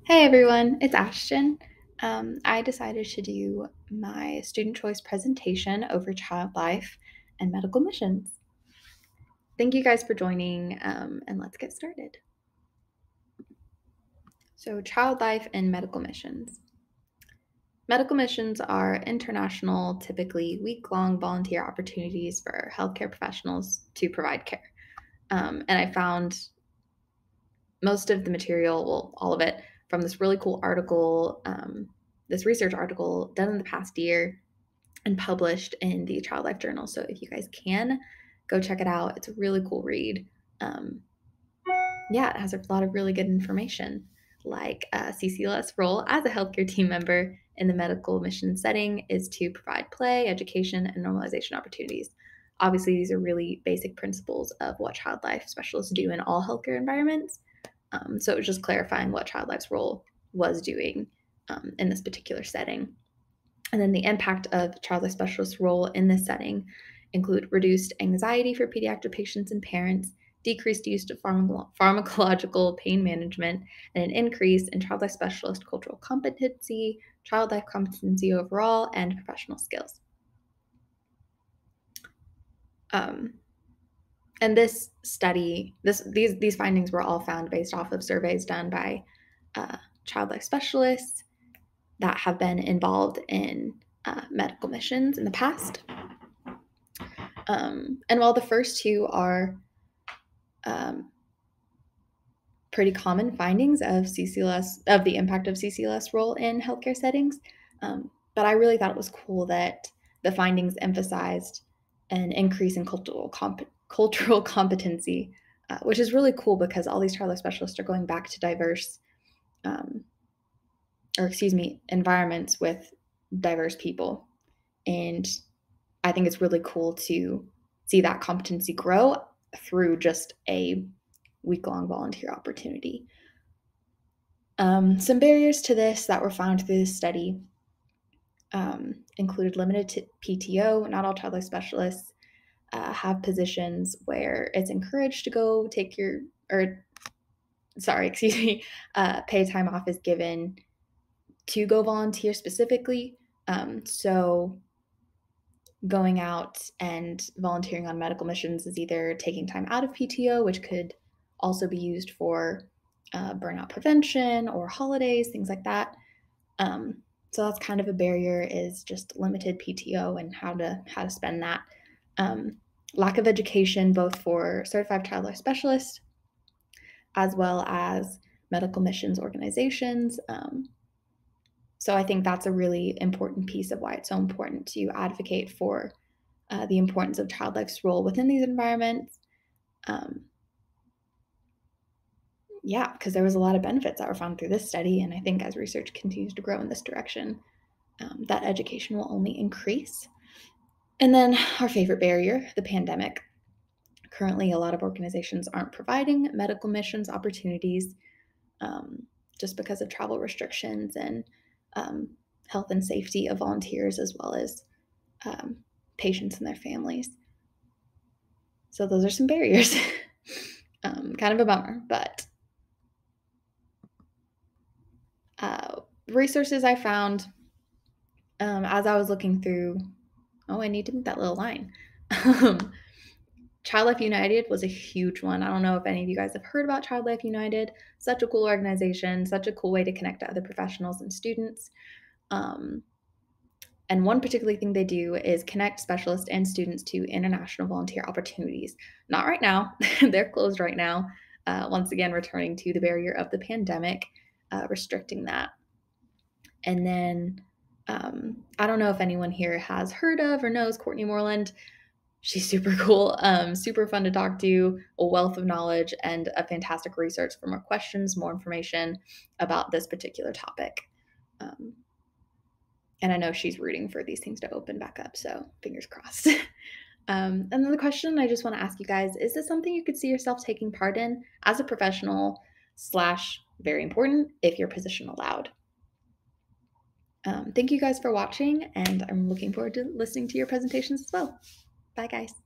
Hey everyone, it's Ashton. I decided to do my student choice presentation over child life and medical missions. Thank you guys for joining, and let's get started. So, child life and medical missions. Medical missions are international, typically week-long volunteer opportunities for healthcare professionals to provide care. And I found most of the material, well, all of it, from this really cool article, this research article done in the past year and published in the Child Life Journal. So if you guys can, go check it out. It's a really cool read. It has a lot of really good information, like CCLS role as a healthcare team member in the medical mission setting is to provide play, education, and normalization opportunities. Obviously, these are really basic principles of what child life specialists do in all healthcare environments. So it was just clarifying what child life's role was doing in this particular setting. And then the impact of child life specialist role in this setting include reduced anxiety for pediatric patients and parents, decreased use of pharmacological pain management, and an increase in child life specialist cultural competency, child life competency overall, and professional skills. And this study, these findings were all found based off of surveys done by child life specialists that have been involved in medical missions in the past. And while the first two are pretty common findings of CCLS, of the impact of CCLS role in healthcare settings, but I really thought it was cool that the findings emphasized an increase in cultural competency, which is really cool because all these child life specialists are going back to diverse, environments with diverse people. And I think it's really cool to see that competency grow through just a week-long volunteer opportunity. Some barriers to this that were found through this study included limited PTO. Not all child life specialists have positions where it's encouraged to go take pay time off is given to go volunteer specifically. So going out and volunteering on medical missions is either taking time out of PTO, which could also be used for burnout prevention or holidays, things like that. So that's kind of a barrier, is just limited PTO and how to spend that. Lack of education, both for certified child life specialists as well as medical missions organizations. So I think that's a really important piece of why it's so important to advocate for the importance of child life's role within these environments. Because there was a lot of benefits that were found through this study, and I think as research continues to grow in this direction, that education will only increase. And then our favorite barrier, the pandemic. Currently, a lot of organizations aren't providing medical missions opportunities just because of travel restrictions and health and safety of volunteers, as well as patients and their families. So those are some barriers. Kind of a bummer, but resources I found as I was looking through, I need to move that little line. Child Life United was a huge one. I don't know if any of you guys have heard about Child Life United. Such a cool organization, such a cool way to connect to other professionals and students. And one particular thing they do is connect specialists and students to international volunteer opportunities. Not right now. They're closed right now. Once again, returning to the barrier of the pandemic, restricting that. And then I don't know if anyone here has heard of or knows Courtney Moreland. She's super cool, super fun to talk to, a wealth of knowledge, and a fantastic resource for more questions, more information about this particular topic. And I know she's rooting for these things to open back up, so fingers crossed. And then the question I just want to ask you guys, is this something you could see yourself taking part in as a professional / very important if your position allowed? Thank you guys for watching, and I'm looking forward to listening to your presentations as well. Bye, guys.